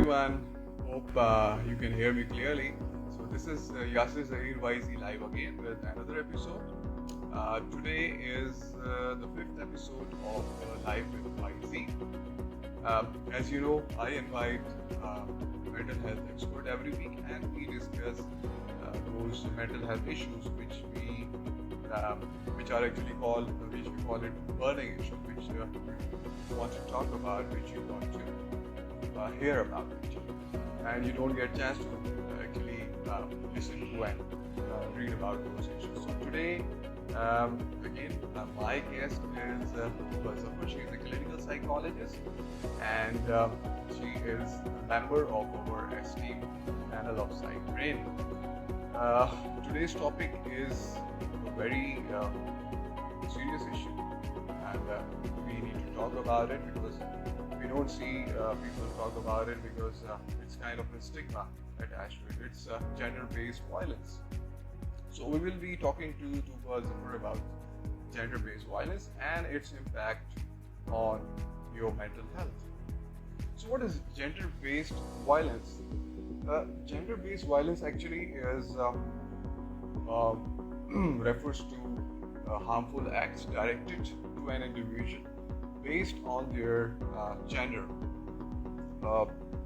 everyone. Hope you can hear me clearly. So this is Yasir Zahir YZ live again with another episode. Today is the fifth episode of Live with YZ. As you know, I invite mental health expert every week, and we discuss those mental health issues which are actually called, which we call it burning issue, which we want to talk about, which you want to hear about it, and you don't get a chance to actually listen to and read about those issues. So today, again, my guest is Tuba Zafar. She is a clinical psychologist, and she is a member of our esteemed panel of psych training. Today's topic is a very serious issue, and we need to talk about it because we don't see people talk about it because it's kind of a stigma attached to it. It's gender-based violence. So we will be talking to Tuba Zafar about gender-based violence and its impact on your mental health. So what is gender-based violence? Gender-based violence actually is refers to harmful acts directed to an individual based on their gender.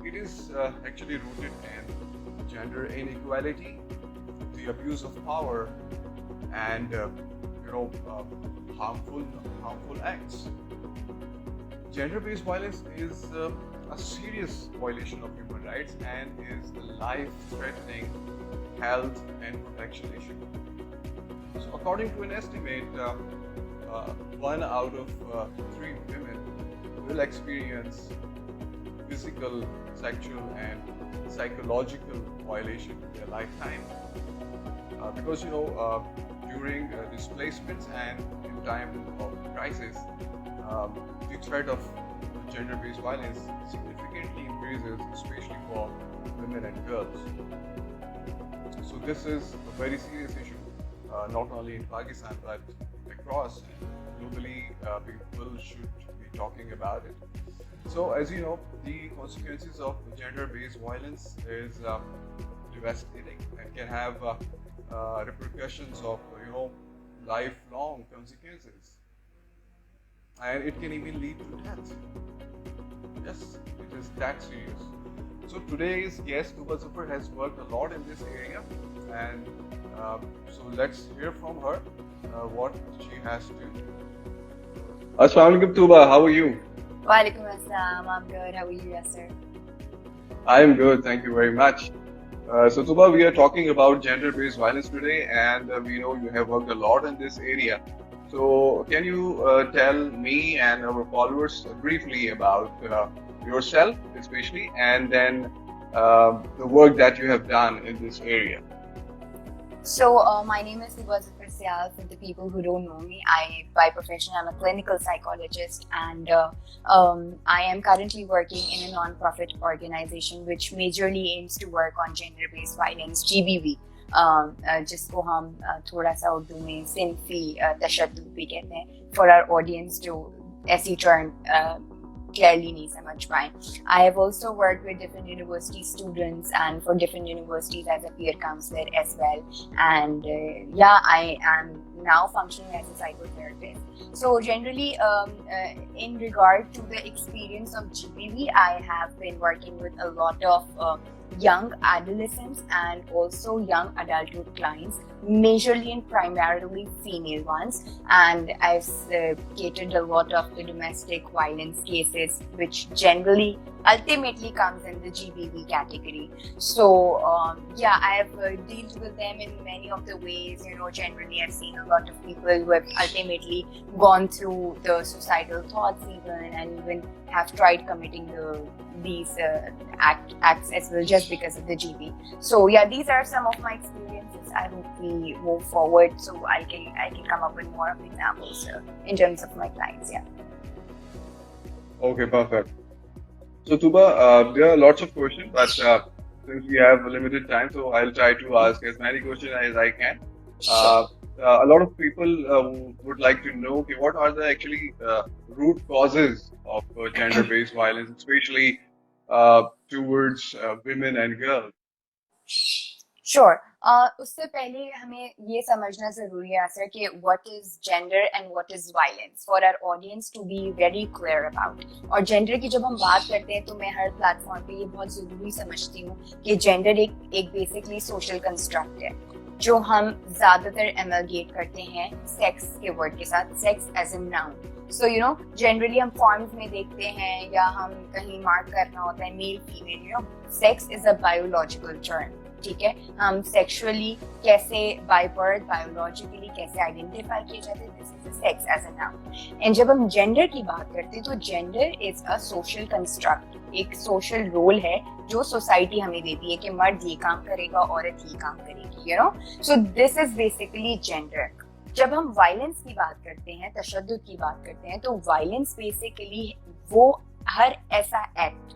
It is actually rooted in gender inequality, the abuse of power, and harmful acts. Gender-based violence is a serious violation of human rights and is a life-threatening health and protection issue. So, according to an estimate, 1 out of 3 women will experience physical, sexual, and psychological violation in their lifetime. Because during displacements and in time of crisis, the threat of gender-based violence significantly increases, especially for women and girls. So this is a very serious issue, not only in Pakistan but across globally. People should be talking about it. So as you know, the consequences of gender-based violence is devastating and can have repercussions of lifelong consequences, and it can even lead to death. Yes, it is that serious. So today's guest, Tuba Zafar, has worked a lot in this area, and so let's hear from her what she has to. Assalamu alaikum, Tuba. How are you? Walaikum assalam. I'm good. How are you, Yasir? I am good. Thank you very much. So Tuba, we are talking about gender-based violence today, and we know you have worked a lot in this area. So can you tell me and our followers briefly about yourself, especially, and then the work that you have done in this area? So my name is Tuba Zafar Syal. For the people who don't know me, by profession, I'm a clinical psychologist, and I am currently working in a non-profit organization which majorly aims to work on gender-based violence, GBV. जिसको हम थोड़ा सा उर्दू में सिंफी तशद्दुद भी कहते हैं, for our audience जो ऐसी term clearly नहीं समझ पाए. I have also worked with different university students and for different universities as a peer counselor as well, and I am now functioning as a psychotherapist. So generally, in regard to the experience of GBV, I have been working with a lot of young adolescents and also young adulthood clients, majorly and primarily female ones, and I've catered a lot of the domestic violence cases, which generally ultimately comes in the GBV category. So I have dealt with them in many of the ways. Generally I've seen a lot of people who have ultimately gone through the suicidal thoughts and even have tried committing these acts as well just because of the GB. So these are some of my experiences. I hope we move forward so I can come up with more of examples in terms of my clients. Okay, perfect. So Tuba, there are lots of questions, but since we have limited time, so I'll try to ask as many questions as I can. A lot of people would like to know, okay, what are the actually root causes of gender-based violence, especially towards women and girls? Sure उससे पहले हमें ये समझना जरूरी है sir कि what is gender and what is violence for our audience to be very clear about. और gender की जब हम बात करते हैं तो मैं हर प्लेटफॉर्म पे ये बहुत जरूरी समझती हूँ कि जेंडर एक बेसिकली सोशल कंस्ट्रक्ट है जो हम ज्यादातर एमलगेट करते हैं सेक्स के वर्ड के साथ, sex as a noun. So you know generally हम फॉर्म्स में देखते हैं या हम कहीं मार्क करना होता है male female, you know sex is a biological term, ठीक है। हम सेक्सुअली कैसे बाय बर्थ बायोलॉजिकली कैसे आइडेंटिफाई किए जाते हैं, this is sex as a noun. And जब हम जेंडर की बात करते हैं तो gender is a social construct, एक सोशल रोल है जो सोसाइटी हमें देती है कि मर्द ये काम करेगा, औरत ये काम करेगी, you know. So this is basically gender. जब हम वायलेंस की बात करते हैं, तशद्दुद की बात करते हैं, तो वायलेंस बेसिकली वो हर ऐसा act,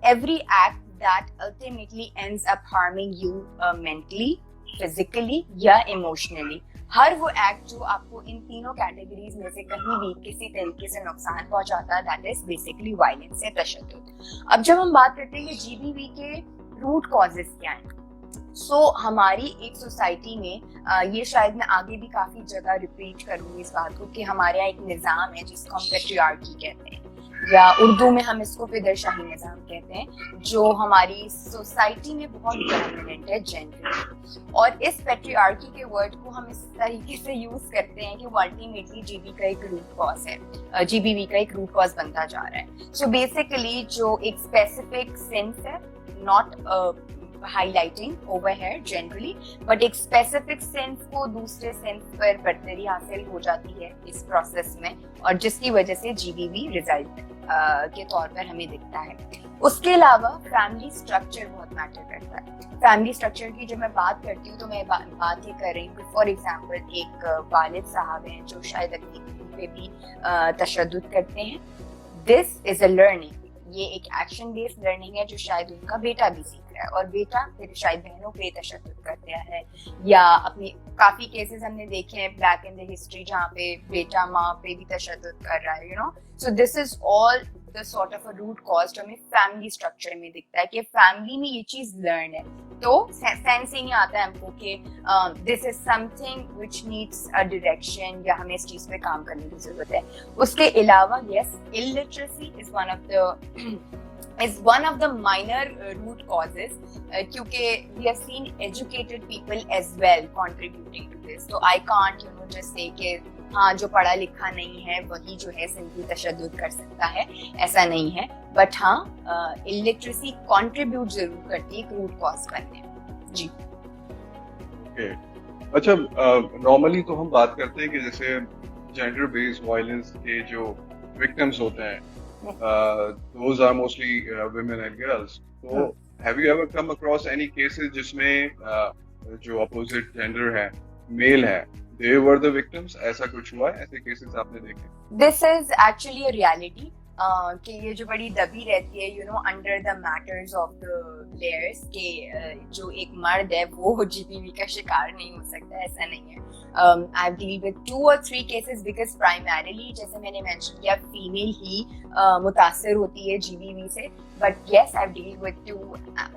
every act that ultimately ends up harming you mentally, physically या emotionally, हर वो एक्ट जो आपको इन तीनों कैटेगरीज में से कहीं भी किसी तरीके से नुकसान पहुंचाता है, दैट इज बेसिकली वायलेंस या तशद्दुद। अब जब हम बात करते हैं कि जीबीवी के रूट कॉजेस क्या हैं, हमारी एक सोसाइटी में ये शायद मैं आगे भी काफी जगह रिपीट करूंगी इस बात को कि हमारे यहाँ एक निज़ाम है जिसको हम पेट्रियार्की कहते हैं या उर्दू में हम इसको फिदरशाही निज़ाम कहते हैं, जो हमारी सोसाइटी में बहुत डोमिनेंट है जेंडर। और इस पेट्रियार्की के वर्ड को हम इस तरीके से यूज करते हैं कि वो अल्टीमेटली जीबी का एक रूट कॉज है, जीबीवी का एक रूट कॉज बनता जा रहा है। सो बेसिकली जो एक स्पेसिफिक सेंस है, not highlighting over here generally, but एक specific sense को दूसरे sense पर बर्तरी हासिल हो जाती है इस process में, और जिसकी वजह से GBV result के तौर पर हमें दिखता है। उसके अलावा फैमिली स्ट्रक्चर बहुत मैटर करता है। फैमिली स्ट्रक्चर की जब मैं बात करती हूँ तो मैं बात ही कर रही हूँ, फॉर एग्जाम्पल एक वालिद साहब हैं जो शायद अपनी बीवी पे भी तशद्दुद करते हैं। दिस इज अ लर्निंग, ये एक एक्शन बेस्ड लर्निंग है जो शायद उनका बेटा भी सीख रहा है, और बेटा फिर शायद बहनों पे तशद्दुद करते हैं, या अपनी काफी केसेस हमने देखे हैं बैक इन द हिस्ट्री जहाँ पे बेटा माँ पे भी तशद्दुद कर रहा है, you know. So this is all the sort of a root cause जो हमें फैमिली स्ट्रक्चर में दिखता है कि फैमिली में ये चीज लर्न है, तो सेंस ही नहीं आता है हमको कि this is something which needs a direction या हमें इस चीज पे काम करने की जरूरत है। उसके अलावा yes, illiteracy is one of the minor root causes, क्योंकि we have seen educated people as well contributing to this, so I can't just say कि हाँ जो पढ़ा लिखा नहीं है वही जो है सिंपली तशद्दुद कर सकता है, ऐसा नहीं है। बट हाँ इलिटरेसी कंट्रीब्यूट जरूर करती है एक रूट कॉज बनने में। जी ओके, अच्छा, नॉर्मली तो हम बात करते हैं कि जैसे जेंडर बेस्ड वायलेंस के जो विक्टिम्स होते हैं those are mostly women and girls. So have you ever come across any cases जिसमें जो opposite gender है, male है, they were the victims? ऐसा कुछ हुआ है? ऐसे cases आपने देखे? This is actually a reality. कि ये जो बड़ी दबी रहती है, under the matters of the players, के जो एक मर्द है वो जीबीवी का शिकार नहीं हो सकता, ऐसा नहीं है। I have deal with 2 or 3 cases because primarily जैसे मैंने मेंशन किया फीमेल ही मुतासर होती है जीबीवी से, but yes I have deal with 2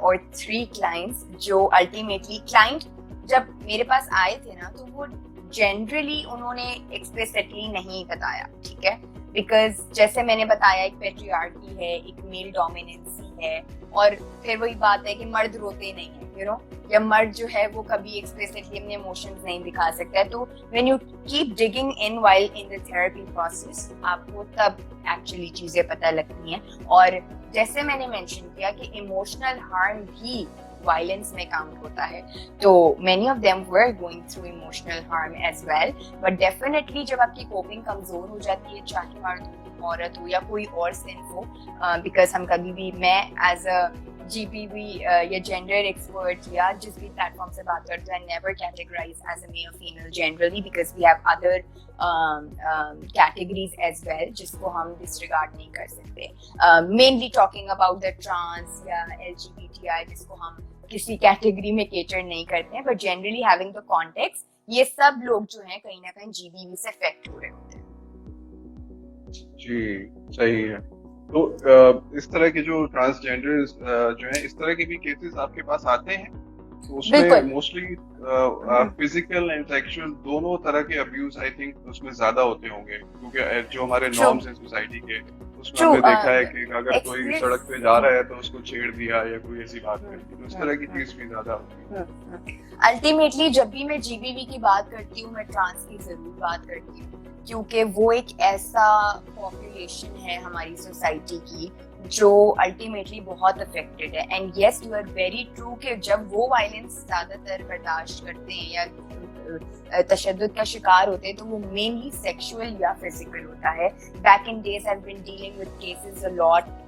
or 3 clients जो अल्टीमेटली क्लाइंट जब मेरे पास आए थे ना तो वो जनरली उन्होंने एक्सप्लिसिटली नहीं बताया, ठीक है, बिकॉज जैसे मैंने बताया एक पेट्रियार्की है, एक मेल डोमिनेंसी है, और फिर वही बात है कि मर्द रोते नहीं है, यू नो, या मर्द जो है वो कभी एक्सप्लिसिटली अपने इमोशंस नहीं दिखा सकता है। तो when you keep digging in while in the therapy process आपको तब एक्चुअली चीजें पता लगती हैं। और जैसे मैंने मेंशन किया कि इमोशनल हार्म भी वायलेंस में काउंट होता है, तो many of them were going through emotional harm as well, but definitely जब आपकी कोपिंग कमजोर हो जाती है, चाहे मर्द हो, औरत हो या कोई और सेंस हो, बिकॉज हम कभी भी, मैं एज अ जीबीवी या जेंडर एक्सपर्ट या जिस भी प्लेटफॉर्म से बात करते हैं, never categorise as a male female generally, because we have other categories as well जिसको हम डिसरिगार्ड नहीं कर सकते। Mainly talking about the trans या LGBTI जिसको हम किसी कैटेगरी में केटर नहीं करते हैं, but generally having the context, ये सब लोग जो हैं कहीं ना कहीं जीबीवी से अफेक्ट हो रहे होते हैं। जी सही है। तो इस तरह के जो ट्रांसजेंडर जो है, इस तरह के भी केसेस आपके पास आते हैं? तो उसमें बिल्कुल। मोस्टली फिजिकल एंड सेक्सुअल दोनों तरह के अब्यूज आई थिंक उसमें ज्यादा होते होंगे, क्योंकि जो हमारे ट्रू नॉर्म्स हैं सोसाइटी के, उसमें ट्रू हमने देखा है कि अगर कोई सड़क पे जा एक्सप्रेस रहा है तो उसको छेड़ दिया या कोई ऐसी बात कर दी, तो इस तरह की चीज भी ज्यादा होती है। अल्टीमेटली जब भी मैं जीबीवी की बात करती हूँ मैं ट्रांस की जरूर बात करती हूँ, क्योंकि वो एक ऐसा पॉपुलेशन है हमारी सोसाइटी की जो अल्टीमेटली बहुत अफेक्टेड है। And yes you are very true कि जब वो वायलेंस ज्यादातर बर्दाश्त करते हैं या तशद्दुद का शिकार होते हैं तो वो मेनली सेक्सुअल या फिजिकल होता है। Back in days I have been dealing with cases a lot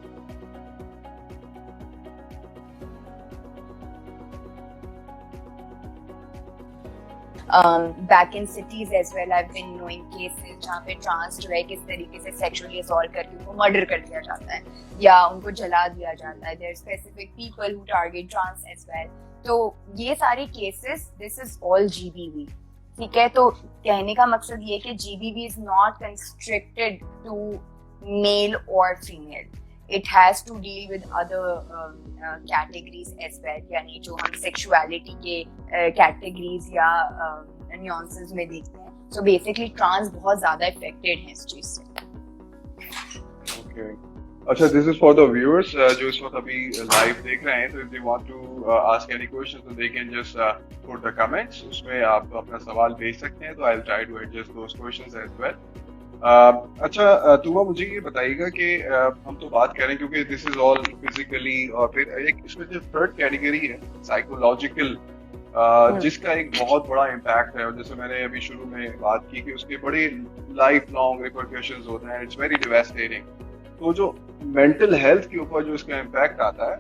back in cities as well. I have been knowing cases जहाँ पे ट्रांस जो है किस तरीके से सेक्सुअली असॉल्ट करके उनको मर्डर कर दिया जाता है या उनको जला दिया जाता है। There are specific people who target trans as well. तो ये सारे cases, this is all GBV. ठीक है, तो कहने का मकसद ये कि GBV is not constricted to male और female, it has to deal with other categories as well, यानी जो हम sexuality के categories या nuances में देखते हैं। So basically trans बहुत ज़्यादा affected हैं इस चीज़ से। Okay. अच्छा, this is for the viewers जो इस वक्त अभी लाइव देख रहे हैं, तो if they want to ask any questions so they can just put the comments, उसमें आप अपना सवाल भेज सकते हैं, तो I'll try to address those questions as well. अच्छा तुमा, मुझे ये बताइएगा कि हम तो बात करें क्योंकि दिस इज ऑल फिजिकली, और फिर एक इसमें जो थर्ड कैटेगरी है साइकोलॉजिकल, जिसका एक बहुत बड़ा इम्पैक्ट है, और जैसे मैंने अभी शुरू में बात की कि उसके बड़े लाइफ लॉन्ग रिपरकशंस होते हैं, इट्स वेरी डिवास्टेटिंग। तो जो मेंटल हेल्थ के ऊपर जो इसका इम्पैक्ट आता है,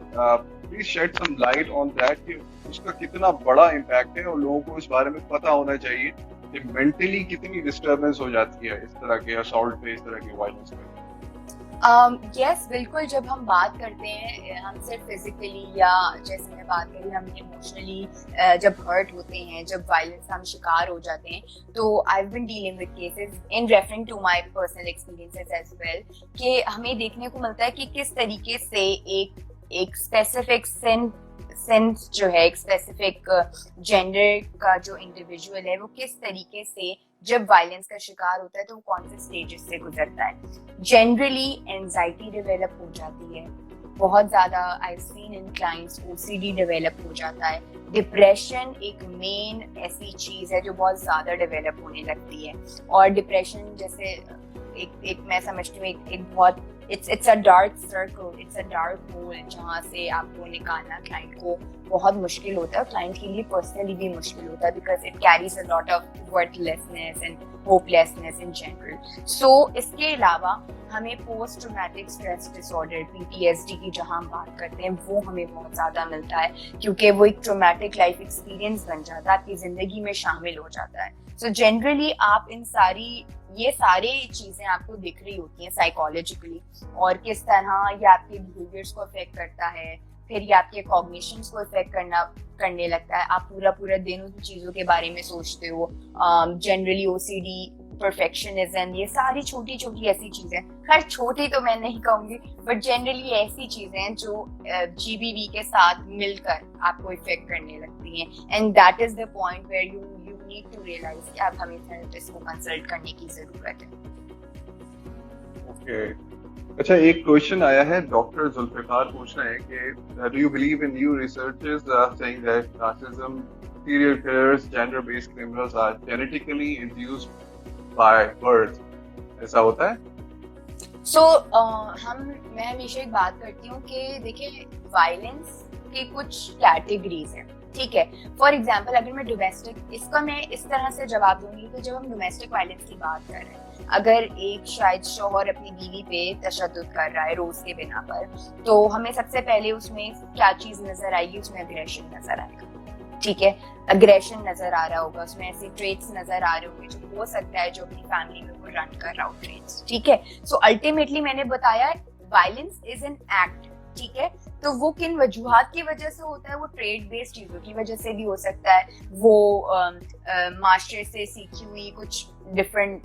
please shed some light on that कि उसका कितना बड़ा इम्पैक्ट है, और लोगों को इस बारे में पता होना चाहिए कि मेंटली कितनी डिस्टर्बेंस हो जाती है इस तरह के असॉल्ट पे, इस तरह के वायलेंस पे। यस बिल्कुल, जब हम बात करते हैं हम सिर्फ फिजिकली या जैसे मैं बात करी हम इमोशनली जब हर्ट होते हैं, जब वायलेंस का हम शिकार हो जाते हैं, तो I have been dealing with cases in referring to my personal experiences as well कि हमें देखने को मिलता है कि किस तरीके से एक स्पेसिफिक सेंस जो है, एक स्पेसिफिक जेंडर का जो इंडिविजुअल है वो किस तरीके से जब वायलेंस का शिकार होता है तो वो कौन से स्टेजेस से गुजरता है। जनरली एंजाइटी डेवलप हो जाती है बहुत ज्यादा, I seen in clients OCD develop हो जाता है। डिप्रेशन एक मेन ऐसी चीज है जो बहुत ज्यादा डेवलप होने लगती है, और डिप्रेशन जैसे एक मैं समझती हूँ एक बहुत it's a dark circle, it's a dark hole जहाँ से आपको निकालना क्लाइंट को बहुत मुश्किल होता है, क्लाइंट के लिए पर्सनली भी मुश्किल होता है, because it carries a lot of worthlessness and hopelessness in general. So इसके अलावा हमें post traumatic stress disorder PTSD की जहाँ हम बात करते हैं वो हमें बहुत ज़्यादा मिलता है, क्योंकि वो एक ट्रॉमेटिक लाइफ एक्सपीरियंस बन जाता है, आपकी ज़िंदगी में शामिल हो जाता है। सो जनरली आप ये सारी चीज़ें आपको दिख रही होती हैं साइकोलॉजिकली, और किस तरह ये आपके बिहेवियर्स को अफेक्ट करता है, फिर ये आपके कॉग्निशंस को इफेक्ट करने लगता है। आप पूरा दिन उन चीज़ों के बारे में सोचते हो। जनरली ओसीडी, परफेक्शनिज्म, ये सारी छोटी छोटी ऐसी चीज़ें, खैर छोटी तो मैं नहीं कहूँगी, बट जनरली ऐसी चीज़ें जो जीबीवी के साथ मिलकर आपको इफेक्ट करने लगती हैं। And that is the point where you need to realise कि आप हमें थेरेपिस्ट को कंसल्ट करने की जरूरत है। ओके, अच्छा एक क्वेश्चन आया है, डॉक्टर जुल्फिकार पूछ रहे हैं कि do you believe in new researches saying that narcissism, serial killers, gender-based criminals are genetically induced by birth? ऐसा होता है? मैं हमेशा एक बात करती हूँ कि देखिए वायलेंस के कुछ कैटेगरीज हैं, ठीक है। फॉर एग्जाम्पल अगर मैं मैं इस तरह से जवाब दूंगी कि जब हम डोमेस्टिक वायलेंस की बात कर रहे हैं, अगर एक शायद शौहर अपनी बीवी पे तशद्दुद कर रहा है रोज के बिना पर, तो हमें सबसे पहले उसमें क्या चीज नजर आएगी, उसमें अग्रेशन नजर आएगा, ठीक है। अग्रेशन नजर आ रहा होगा, उसमें ऐसे ट्रेट्स नजर आ रहे होंगे जो हो सकता है जो अपनी फैमिली में वो रन कर रहा हो ट्रेट्स, ठीक है। सो अल्टीमेटली मैंने बताया वायलेंस इज एन एक्ट, ठीक है। तो वो किन वजूहात की वजह से होता है, वो ट्रेड बेस्ड चीजों की वजह से भी हो सकता है, वो मास्टर से सीखी हुई कुछ डिफरेंट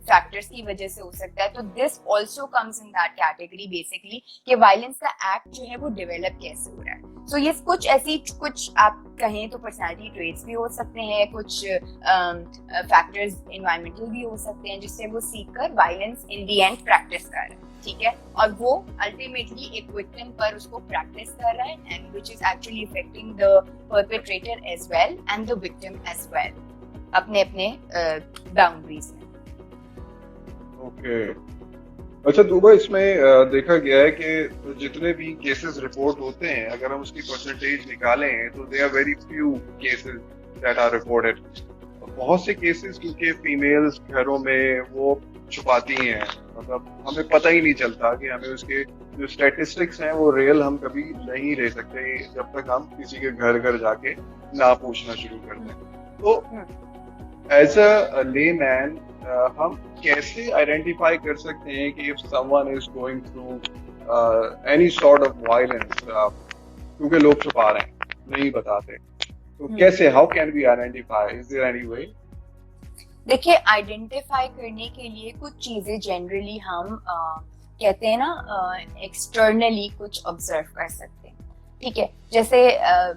फैक्टर्स की वजह से हो सकता है, तो this also comes in that category basically कि वायलेंस का एक्ट जो है वो डेवलप कैसे हो रहा है। सो ये कुछ आप कहें तो पर्सनालिटी ट्रेट्स भी हो सकते हैं, कुछ फैक्टर्स एनवायरमेंटल भी हो सकते हैं जिससे वो सीख कर violence in the and practice कर रहा है, ठीक है, और वो अल्टीमेटली एक विक्टिम पर उसको प्रैक्टिस कर रहा है and which is actually affecting the perpetrator as well and the victim as well अपने अपने बाउंड्रीज में। ओके, अच्छा दुबा, इसमें देखा गया है कि जितने भी केसेस रिपोर्ट होते हैं, अगर हम उसकी परसेंटेज निकालें तो they are very few cases that are reported. बहुत से केसेस क्योंकि फीमेल्स घरों में वो छुपाती हैं, मतलब हमें पता ही नहीं चलता कि हमें उसके जो स्टैटिस्टिक्स हैं वो रियल हम कभी नहीं ले सकते जब तक हम किसी के घर घर जाके ना पूछना शुरू कर दें। तो एज अ लेमैन हम कैसे आइडेंटिफाई कर सकते हैं कि if someone is going through any sort of violence, क्योंकि लोग छुपा रहे हैं, नहीं बताते, तो कैसे, how can we identify, is there any way? देखिए, आइडेंटिफाई करने के लिए कुछ चीजें जनरली हम कहते हैं ना एक्सटर्नली कुछ ऑब्जर्व कर सकते हैं, ठीक है। जैसे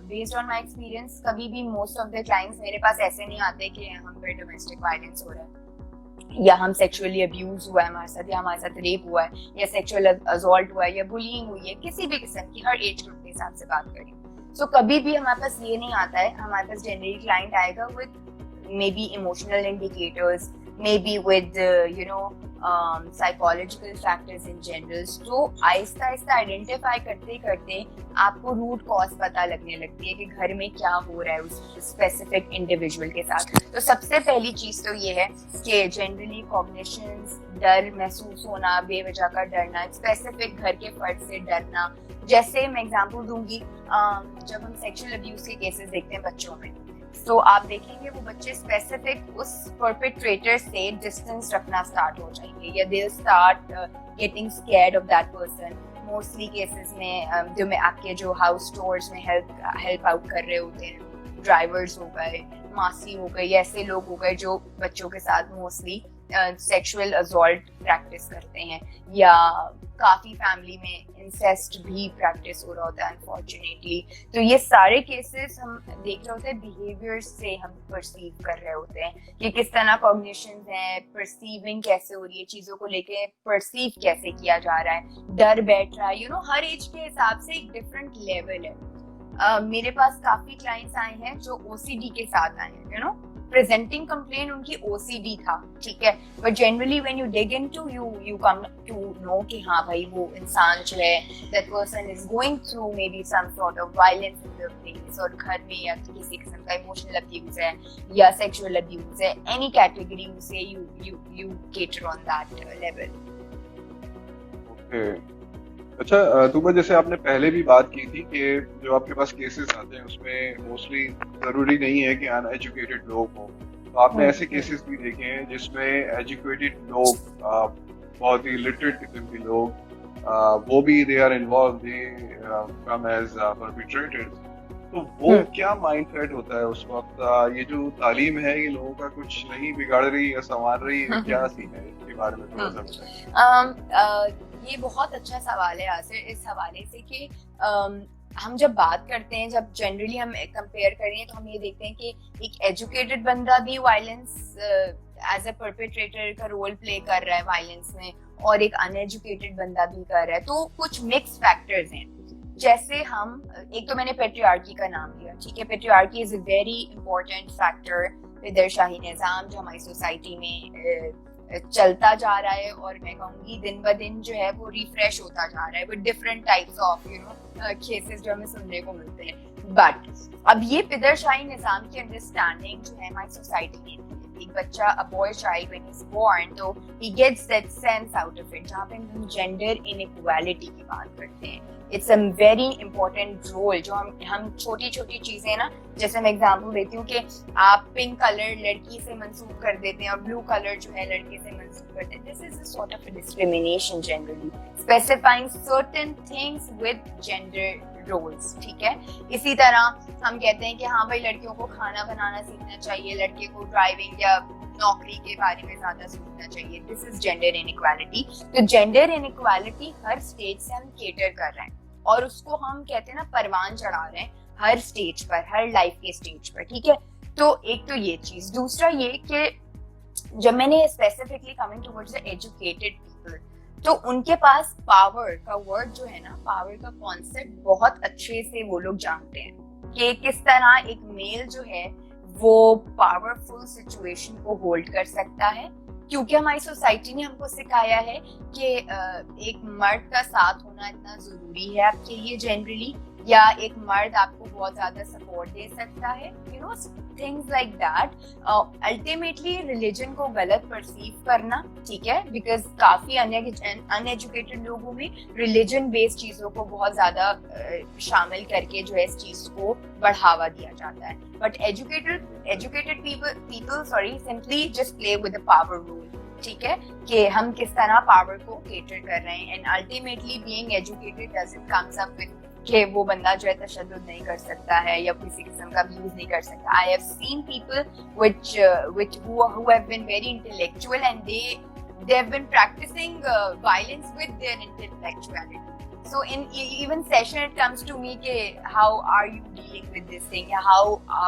बेस्ड ऑन माय एक्सपीरियंस, कभी भी मोस्ट ऑफ द क्लाइंट्स मेरे पास ऐसे नहीं आते कि हम पे डोमेस्टिक वायलेंस हो रहा है या हम सेक्सुअली अब्यूज हुआ है हमारे साथ, या हमारे साथ रेप हुआ है, या सेक्सुअल असॉल्ट हुआ है, या बुलिंग हुई है, किसी भी किस्म की, हर एज ग्रुप के हिसाब से बात करें। सो कभी भी हमारे पास ये नहीं आता है, हमारे पास जनरली क्लाइंट आएगा with maybe emotional indicators, maybe with psychological factors in general. So Aahista Aahista identify करते करते आपको रूट कॉज पता लगने लगती है कि घर में क्या हो रहा है उस स्पेसिफिक इंडिविजुअल के साथ। तो सबसे पहली चीज तो ये है कि जनरली कॉग्निशंस, डर महसूस होना, बेवजह का डरना, स्पेसिफिक घर के फर्द से डरना। जैसे मैं एग्जांपल दूंगी, जब हम सेक्सुअल अब्यूज के केसेस देखते हैं बच्चों में, तो आप देखेंगे वो बच्चे स्पेसिफिक उस परपेट्रेटर से डिस्टेंस रखना स्टार्ट हो जाएंगे, या they start getting scared of that person. Mostly cases में जो मैं आपके जो हाउस स्टोर्स में हेल्प आउट कर रहे होते हैं, ड्राइवर्स हो गए, मासी हो गई, ऐसे लोग हो गए जो बच्चों के साथ मोस्टली सेक्सुअल असॉल्ट प्रैक्टिस करते हैं, या काफी फैमिली में इंसेस्ट भी प्रैक्टिस हो रहा होता है अनफॉर्चुनेटली। तो ये सारे केसेस हम देख रहे होते हैं, बिहेवियर से हम परसीव कर रहे होते हैं कि किस तरह कॉग्निशंस हैं, परसीविंग कैसे हो रही है, चीजों को लेके परसीव कैसे किया जा रहा है, डर बैठ रहा है, हर एज के हिसाब से एक डिफरेंट लेवल है। मेरे पास काफी क्लाइंट्स आए हैं जो ओसीडी के साथ आए हैं, प्रेजेंटिंग कंप्लेन उनकी ओसीडी था, ठीक है, but generally when you dig into you come to know कि हाँ भाई वो इंसान जो है, that person is going through maybe some sort of violence in the place, और घर में या किसी किस्म का इमोशनल अब्यूज है या सेक्सुअल अब्यूज है, एनी कैटेगरी से you cater on that level. Okay, अच्छा तुबा, जैसे आपने पहले भी बात की थी कि जो आपके पास केसेस आते हैं उसमें मोस्टली जरूरी नहीं है कि अनएजुकेटेड लोग हों, तो आपने ऐसे केसेस भी देखे हैं जिसमें एजुकेटेड लोग, बहुत ही लिटरेट किस्म के लोग, वो भी they are involve, they come as perpetrators. तो वो क्या माइंडसेट होता है उस वक्त? ये जो तालीम है ये लोगों का कुछ नहीं बिगाड़ रही या संवार रही है, क्या सीन है इसके बारे में थोड़ा सा बताइए। ये बहुत अच्छा सवाल है आसिर, इस हवाले से कि हम जब बात करते हैं, जब जनरली हम कंपेयर करें तो हम ये देखते हैं कि एक एजुकेटेड बंदा भी वायलेंस एज अ परपेट्रेटर का रोल प्ले कर रहा है वायलेंस में, और एक अनएजुकेटेड बंदा भी कर रहा है। तो कुछ मिक्स फैक्टर्स हैं, जैसे हम एक तो मैंने पेट्रियार्की का नाम लिया, ठीक है, patriarchy is a very important factor, पिदरशाही निज़ाम जो हमारी सोसाइटी में चलता जा रहा है, और मैं कहूँगी दिन ब दिन जो है वो रिफ्रेश होता जा रहा है with different types of cases जो हमें सुनने को मिलते हैं। बट अब ये पिदरशाही निज़ाम की अंडरस्टैंडिंग जो है हमारी सोसाइटी में, एक बच्चा, a boy child when he is born, तो he gets that sense out of it, जहाँ पे हम जेंडर इनइक्वालिटी की बात करते हैं। It's a very important role जो हम छोटी छोटी चीजें ना, जैसे मैं एग्जांपल देती हूँ कि आप पिंक कलर लड़की से मंसूब कर देते हैं और ब्लू कलर जो है लड़के से मंसूब करते हैं। This is a sort of discrimination generally, specifying certain things with gender roles, ठीक है। इसी तरह हम कहते हैं कि हाँ भाई लड़कियों को खाना बनाना सीखना चाहिए, लड़के को ड्राइविंग या नौकरी के बारे में ज्यादा सोचना चाहिए। This is gender inequality. तो जेंडर इनइक्वालिटी हर स्टेज से हम केटर कर रहे हैं और उसको हम कहते हैं ना परवान चढ़ा रहे हैं हर स्टेज पर, हर लाइफ के स्टेज पर, ठीक है। तो एक तो ये चीज, दूसरा ये कि जब मैंने specifically coming towards the educated people, तो उनके पास पावर का वर्ड जो है ना, पावर का कॉन्सेप्ट बहुत अच्छे से वो लोग जानते हैं कि किस तरह एक मेल जो है वो पावरफुल सिचुएशन को होल्ड कर सकता है, क्योंकि हमारी सोसाइटी ने हमको सिखाया है कि एक मर्द का साथ होना इतना जरूरी है आपके लिए जनरली, या एक मर्द आपको बहुत ज्यादा सपोर्ट दे सकता है, you know things like that. Ultimately religion को गलत परसीव करना, ठीक है, बिकॉज काफी अनएजुकेटेड लोगों में रिलीजन बेस्ड चीजों को बहुत ज्यादा शामिल करके जो है इस चीज को बढ़ावा दिया जाता है। But educated people simply just play with the power rule, ठीक है, कि हम किस तरह पावर को केटर कर रहे हैं। And ultimately being educated doesn't comes up with कि वो बंदा जो है तशद्दुद नहीं कर सकता है या किसी किस्म का अब्यूज नहीं कर सकता। आई have seen people which who have been very intellectual and they have been practicing violence with their intellectuality. So in even session it comes to me कि how are you dealing with this thing, या how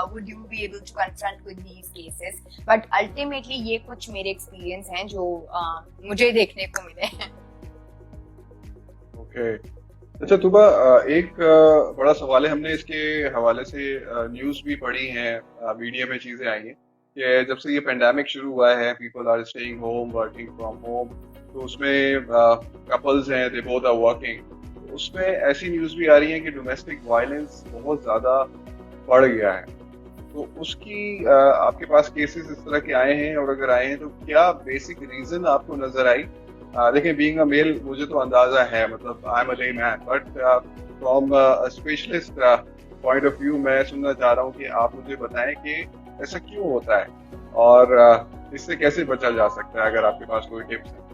would you be able to confront with these cases. But ultimately ये कुछ मेरे experience हैं जो मुझे देखने को मिले हैं। Okay. अच्छा तुबा, एक बड़ा सवाल है, हमने इसके हवाले से न्यूज़ भी पढ़ी है, मीडिया में चीज़ें आई हैं कि जब से ये पेंडेमिक शुरू हुआ है, people are staying home, working from home, तो उसमें कपल्स हैं, दे बोथ आर वर्किंग, उसमें ऐसी न्यूज़ भी आ रही है कि डोमेस्टिक वायलेंस बहुत ज़्यादा बढ़ गया है। तो उसकी आपके पास केसेस इस तरह के आए हैं, और अगर आए हैं तो क्या बेसिक रीज़न आपको नज़र आई? देखिए, बीइंग अ मेल मुझे तो अंदाजा है, मतलब आई एम अ ले man, but from a specialist point of view मैं सुनना चाह रहा हूँ कि आप मुझे बताएं कि ऐसा क्यों होता है और इससे कैसे बचा जा सकता है, अगर आपके पास कोई टिप्स है।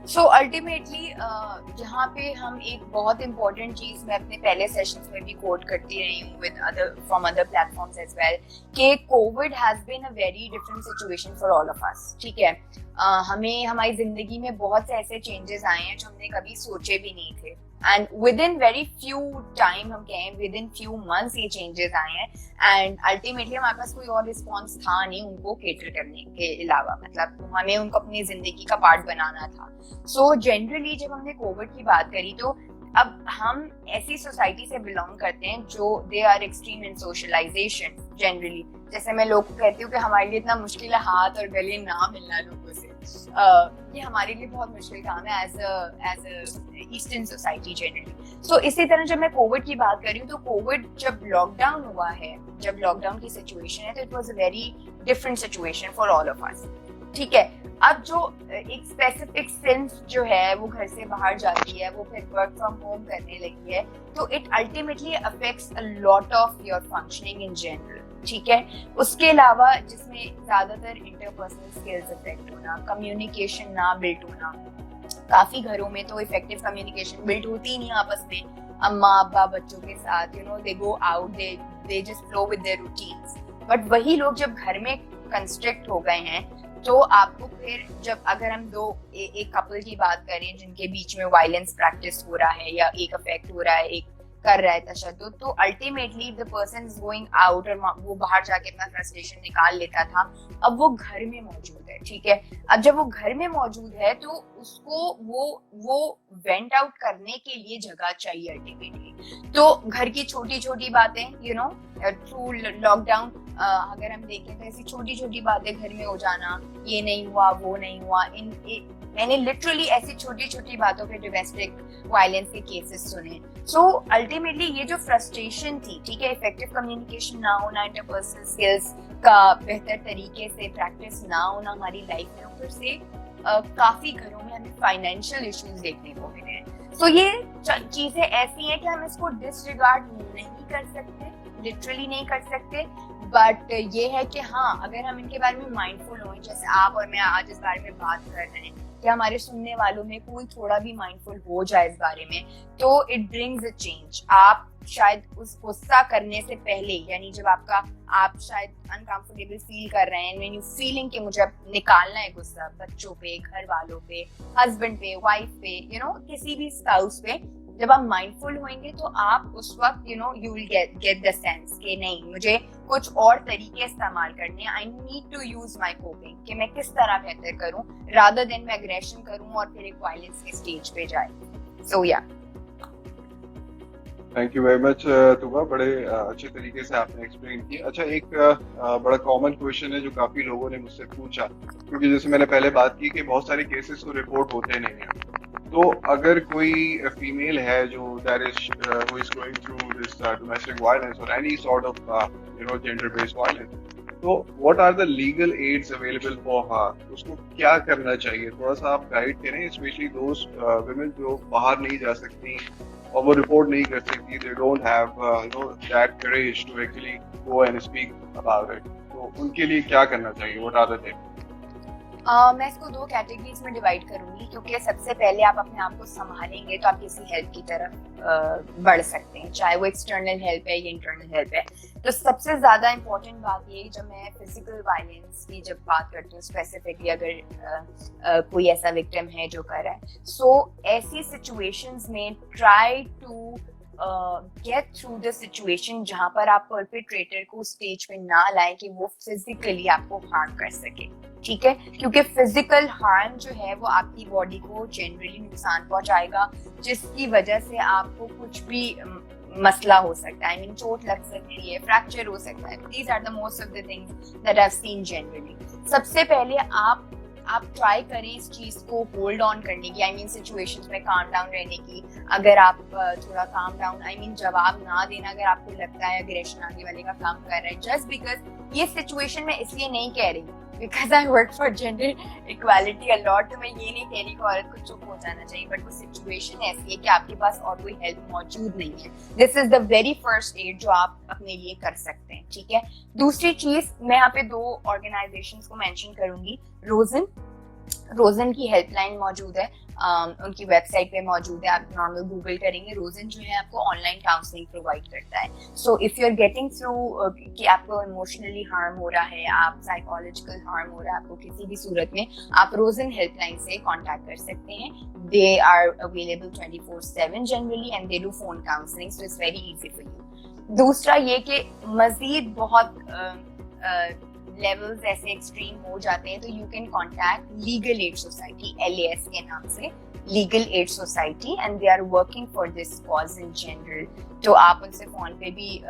सो अल्टीमेटली यहाँ पे हम एक बहुत इंपॉर्टेंट चीज मैं अपने पहले सेशंस में भी कोट करती रही हूँ with other from other platforms as well, कि Covid has been a very different situation for all of us, ठीक है। हमें हमारी जिंदगी में बहुत से ऐसे चेंजेस आए हैं जो हमने कभी सोचे भी नहीं थे, and with in very few time, हम कहें विद इन फ्यू मंथ्स ये चेंजेस आए हैं, एंड अल्टीमेटली हमारे पास कोई और रिस्पॉन्स था नहीं उनको केटर करने के अलावा, मतलब हमें उनको अपनी जिंदगी का पार्ट बनाना था। सो जनरली जब हमने कोविड की बात करी, तो अब हम ऐसी सोसाइटी से बिलोंग करते हैं जो they are extreme in socialisation generally. जैसे मैं लोग को कहती हूँ कि हमारे लिए इतना मुश्किल है हाथ और गले ना मिलना लोगों से, ये हमारे लिए बहुत मुश्किल काम है as a eastern society generally. So इसी तरह जब मैं कोविड की बात कर रही हूँ, तो कोविड जब लॉकडाउन हुआ है, जब लॉकडाउन की सिचुएशन है, तो it was a very different situation for all of us, ठीक है। अब जो एक स्पेसिफिक सेंस जो है वो घर से बाहर जाती है, वो फिर वर्क फ्रॉम होम करने लगी है, तो it ultimately affects a lot of your functioning in general, ठीक है। उसके अलावा जिसमें ज्यादातर इंटरपर्सनल स्किल्स अफेक्ट होना, कम्युनिकेशन ना बिल्ड होना, काफी घरों में तो इफेक्टिव कम्युनिकेशन बिल्ड होती ही नहीं आपस में, अम्मा अब्बा बच्चों के साथ, you know they go out, they just flow with their routines. But वही लोग जब घर में कंस्ट्रिक्ट हो गए हैं, तो आपको फिर जब अगर हम एक कपल की बात करें जिनके बीच में वायलेंस प्रैक्टिस हो रहा है या एक अफेक्ट हो रहा है, एक कर रहा है तशद्दुद, तो ultimately the person is going out, और वो बाहर जाके अपना फ्रस्ट्रेशन निकाल लेता था, अब वो घर में मौजूद है, ठीक है। अब जब वो घर में मौजूद है तो उसको वो वेंट आउट करने के लिए जगह चाहिए अल्टीमेटली। तो घर की छोटी छोटी बातें, यू नो थ्रू लॉकडाउन अगर हम देखें तो ऐसी छोटी छोटी बातें घर में हो जाना, ये नहीं हुआ वो नहीं हुआ, मैंने लिटरली ऐसी छोटी छोटी बातों पे डोमेस्टिक वायलेंस के केसेस सुने। सो अल्टीमेटली ये जो फ्रस्ट्रेशन थी, ठीक है, इफेक्टिव कम्युनिकेशन ना होना, इंटरपर्सनल स्किल्स का बेहतर तरीके से प्रैक्टिस ना होना हमारी लाइफ में, ऊपर से काफी घरों में हमें फाइनेंशियल इश्यूज देखने को मिले हैं। सो ये चीजें ऐसी हैं कि हम इसको डिसरिगार्ड नहीं कर सकते, लिटरली नहीं कर सकते, बट ये है कि हाँ, अगर हम इनके बारे में माइंडफुल हों, जैसे आप और मैं आज इस बारे में बात कर रहे हैं कि कि हमारे सुनने वालों में कोई थोड़ा भी माइंडफुल हो जाए इस बारे में, तो इट ब्रिंग्स अ चेंज। आप शायद उस गुस्सा करने से पहले, यानी जब आप शायद अनकंफर्टेबल फील कर रहे हैं, व्हेन यू फीलिंग कि मुझे अब निकालना है गुस्सा बच्चों पे, घर वालों पे, हस्बैंड पे, वाइफ पे, किसी भी स्पाउस पे, जब आप माइंडफुल होंगे तो आप उस वक्त you will get the sense कि नहीं, मुझे कुछ और तरीके इस्तेमाल करने हैं। I need to use my coping कि मैं किस तरह बेहतर करूं, रादर देन मैं एग्रेशन करूं और फिर एक वायलेंस के स्टेज पे जाए। सो yeah thank you very much तुबा, बड़े अच्छे तरीके से आपने एक्सप्लेन किया। अच्छा, एक बड़ा कॉमन क्वेश्चन है जो काफी लोगों ने मुझसे पूछा, क्योंकि जैसे मैंने पहले बात की कि बहुत सारे केसेस तो रिपोर्ट होते नहीं हैं, तो अगर कोई फीमेल है जो that is who is going through this domestic violence और any sort of gender based violence, तो what are the legal aids available for her, उसको क्या करना चाहिए? थोड़ा सा आप गाइड करें, स्पेशली दोज वुमेन जो बाहर नहीं जा सकती और वो रिपोर्ट नहीं कर सकती, they don't have that courage to actually go and speak about it, तो उनके लिए क्या करना चाहिए? What are the things? मैं इसको दो कैटेगरीज में डिवाइड करूंगी, क्योंकि सबसे पहले आप अपने आप को संभालेंगे तो आप किसी हेल्प की तरफ बढ़ सकते हैं, चाहे वो एक्सटर्नल हेल्प है या इंटरनल हेल्प है। तो सबसे ज्यादा इम्पोर्टेंट बात ये, जब मैं फिजिकल वायलेंस की जब बात करती हूँ स्पेसिफिकली, अगर कोई ऐसा विक्टिम है जो कर रहा है, सो ऐसी सिचुएशंस में try to get through the situation जहां पर आप परपेट्रेटर को स्टेज पे ना लाएं कि वो फिजिकली आपको हार्म कर सके, ठीक है? क्योंकि फिजिकल हार्म जो है वो आपकी बॉडी को जनरली नुकसान पहुंचाएगा, जिसकी वजह से आपको कुछ भी मसला हो सकता है, चोट लग सकती है, फ्रैक्चर हो सकता है। These are the most of the things that I have seen generally. सबसे पहले आप ट्राई करें इस चीज को होल्ड ऑन करने की, सिचुएशंस में काम डाउन रहने की। अगर आप थोड़ा काम डाउन जवाब ना देना, अगर आपको लगता है अग्रेशन आगे वाले का काम कर रहा है, जस्ट बिकॉज ये सिचुएशन मैं इसलिए नहीं कह रही because I work for gender equality a lot, तो मैं ये नहीं कह रही कि औरत को चुप हो जाना चाहिए, बट वो सिचुएशन ऐसी है कि आपके पास और कोई हेल्प मौजूद नहीं है। This is the very first aid जो आप अपने लिए कर सकते हैं, ठीक है? दूसरी चीज, मैं यहाँ पे दो ऑर्गेनाइजेशंस को मेंशन करूंगी। रोजन की हेल्पलाइन मौजूद है, उनकी वेबसाइट पे मौजूद है, आप नॉर्मल गूगल करेंगे, रोजन जो है आपको ऑनलाइन काउंसलिंग प्रोवाइड करता है। So if you are getting through कि आपको इमोशनली हार्म हो रहा है, आप साइकोलॉजिकल हार्म हो रहा है आपको किसी भी सूरत में, आप रोजन हेल्पलाइन से कांटेक्ट कर सकते हैं। They are available 24/7 generally and they do phone counselling, so it's very easy for you. दूसरा ये कि मजीद बहुत लेवल्स ऐसे एक्सट्रीम हो जाते हैं तो you can contact legal aid society, LAS के नाम से, legal aid society, and they are working for this cause in general. तो आप उनसे फोन पे भी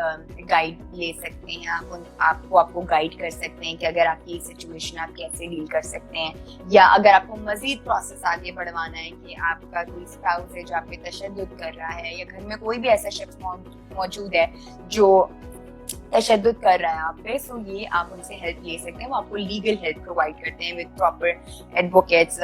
गाइड ले सकते हैं, आपको गाइड कर सकते हैं कि अगर आपकी सिचुएशन आप कैसे डील कर सकते हैं, या अगर आपको मजीद प्रोसेस आगे बढ़वाना है कि आपका कोई स्पाउस है जो आप पे तशद्दुद कर रहा है, या घर में कोई भी ऐसा शख्स मौजूद है जो तशद्दुद कर रहा है आप पे, सो ये आप उनसे हेल्प ले सकते हैं। वो आपको लीगल हेल्प प्रोवाइड करते हैं विद प्रॉपर एडवोकेट्स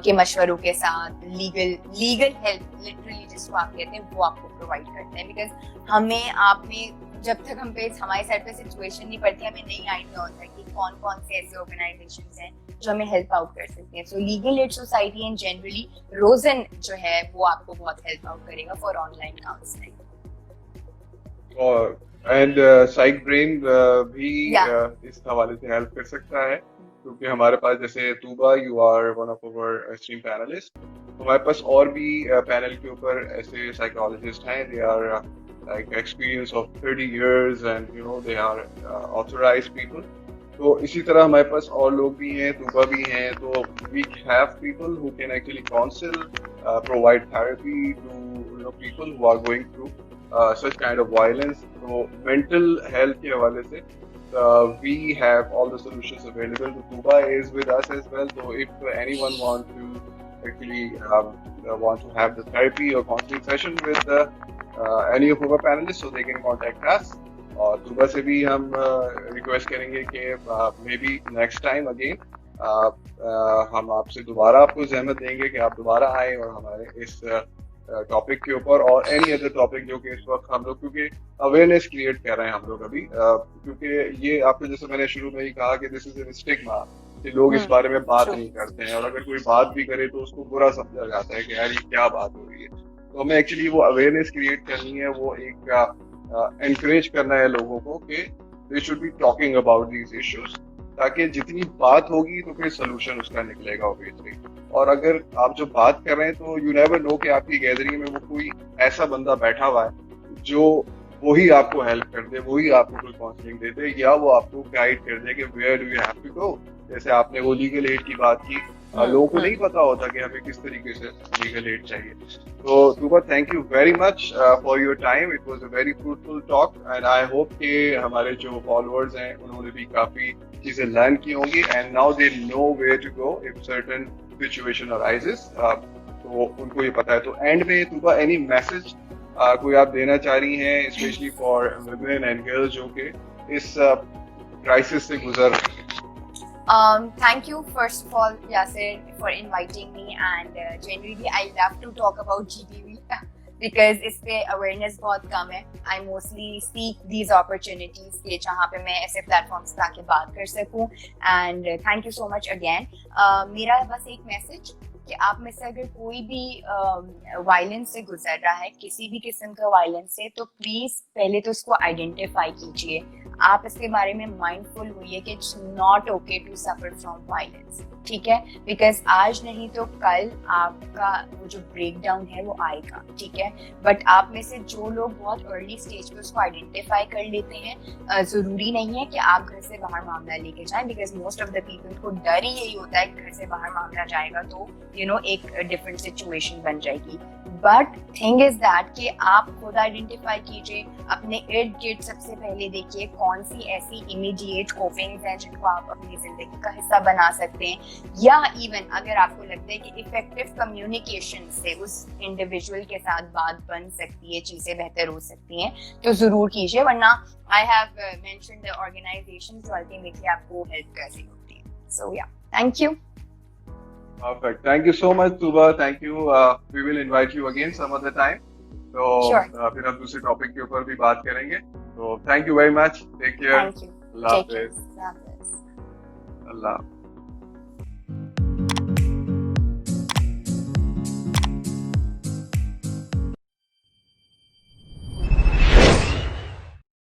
के मशवरों के साथ। लीगल हेल्प लिटरली जिसको आप कहते हैं वो आपको प्रोवाइड करते हैं, बिकॉज जब तक हम पे हमारे साइड पे सिचुएशन नहीं पड़ती, हमें नहीं आइडिया होता कि कौन कौन से ऐसे ऑर्गेनाइजेशंस हैं जो हमें हेल्प आउट कर सकते हैं। So legal aid society and generally Rozan जो है वो आपको बहुत हेल्प आउट करेगा for online counselling. And psych brain भी इस हवाले से हेल्प कर सकता है, क्योंकि हमारे पास जैसे Tuba, you are one of our esteemed panellist, तो हमारे पास और भी पैनल के ऊपर ऐसे साइकोलॉजिस्ट हैं, they are like experience of 30 years and they are authorised people. तो इसी तरह हमारे पास और लोग भी हैं, तूबा भी हैं, तो we have people who can actually counsel, provide therapy to people who are going through such kind of violence. So mental health के हवाले से we have all the solutions available. Tuba is with us as well. So if anyone wants to actually want to have the therapy or counseling session with any of our panelists, so they can contact us. और तुबा से भी हम request करेंगे कि maybe next time again हम आपसे दोबारा आपको जहमत देंगे कि आप दोबारा आए और हमारे इस टॉपिक के ऊपर और एनी अदर टॉपिक जो कि इस वक्त हम लोग, क्योंकि अवेयरनेस क्रिएट कर रहे हैं हम लोग अभी, क्योंकि ये आपको जैसे मैंने शुरू में ही कहा कि दिस इज एन स्टिग्मा कि लोग इस बारे में बात True. नहीं करते हैं, और अगर कोई बात भी करे तो उसको बुरा समझा जाता है कि यार ये क्या बात हो रही है। तो हमें एक्चुअली वो अवेयरनेस क्रिएट करनी है, वो एक एनकरेज करना है लोगों को कि they should be talking about these issues, ताकि जितनी बात होगी तो फिर सोल्यूशन उसका निकलेगा ऑब्वियसली। और अगर आप जो बात कर रहे हैं तो यू नेवर नो कि आपकी गैदरिंग में वो कोई ऐसा बंदा बैठा हुआ है जो वही आपको हेल्प कर दे, वही आपको कोई काउंसलिंग दे दे, या वो आपको गाइड कर दे कि where do you have to go. जैसे आपने वो लीगल एड की बात की, लोगों को नहीं पता होता कि हमें किस तरीके से लीगल एड चाहिए। तो Tuba, thank you very much for your time, it was a very fruitful talk, and I hope कि हमारे जो फॉलोअर्स हैं उन्होंने भी काफी चीजें लर्न की होंगी, and now they know where to go if certain situation arises, तो उनको ये पता है। तो एंड में तुबा, एनी मैसेज कोई आप देना चाह रही हैं, specially for women and girls जो कि इस क्राइसिस से गुजर रही हैं? Thank you first of all, Yasir, for inviting me, and generally I love to talk about GBV because इस पे awareness बहुत कम है. I mostly seek these opportunities कि जहाँ पे मैं ऐसे platforms पे आके बात कर सकूँ, and thank you so much again. मेरा बस एक message कि आप में से अगर कोई भी वायलेंस से गुजर रहा है, किसी भी किस्म का वायलेंस से, तो प्लीज पहले तो उसको आइडेंटिफाई कीजिए। आप इसके बारे में माइंडफुल हुइए कि it's not okay to suffer from violence, ठीक है? बिकॉज आज नहीं तो कल आपका वो जो ब्रेक डाउन है वो आएगा, ठीक है? बट आप में से जो लोग बहुत अर्ली स्टेज पे उसको आइडेंटिफाई कर लेते हैं, जरूरी नहीं है कि आप घर से बाहर मामला लेके जाएं, because most of the people को डर ही यही होता है कि घर से बाहर मामला जाएगा तो एक डिफरेंट सिचुएशन बन जाएगी। बट थिंग इज दैट कि आप खुद आइडेंटिफाई कीजिए, अपने इर्द गिर्द सबसे पहले देखिए कौन सी ऐसी इमीडिएट कोपिंग्स हैं जिनको आप अपनी जिंदगी का हिस्सा बना सकते हैं, या इवन अगर आपको लगता है कि इफेक्टिव कम्युनिकेशन से उस इंडिविजुअल के साथ बात बन सकती है, चीजें बेहतर हो सकती हैं, तो जरूर कीजिए। वरना I have mentioned the organisation जो अल्टीमेटली आपको हेल्प कर रही होती है। So yeah, thank you. Perfect. Thank you so much, Tuba. Thank you. We will invite you again some other time. तो फिर हम दूसरे टॉपिक के ऊपर भी बात करेंगे। तो thank you very much. Take care. Thank you. Allah Take care. हाफिज। Allah Hafiz. अल्लाह।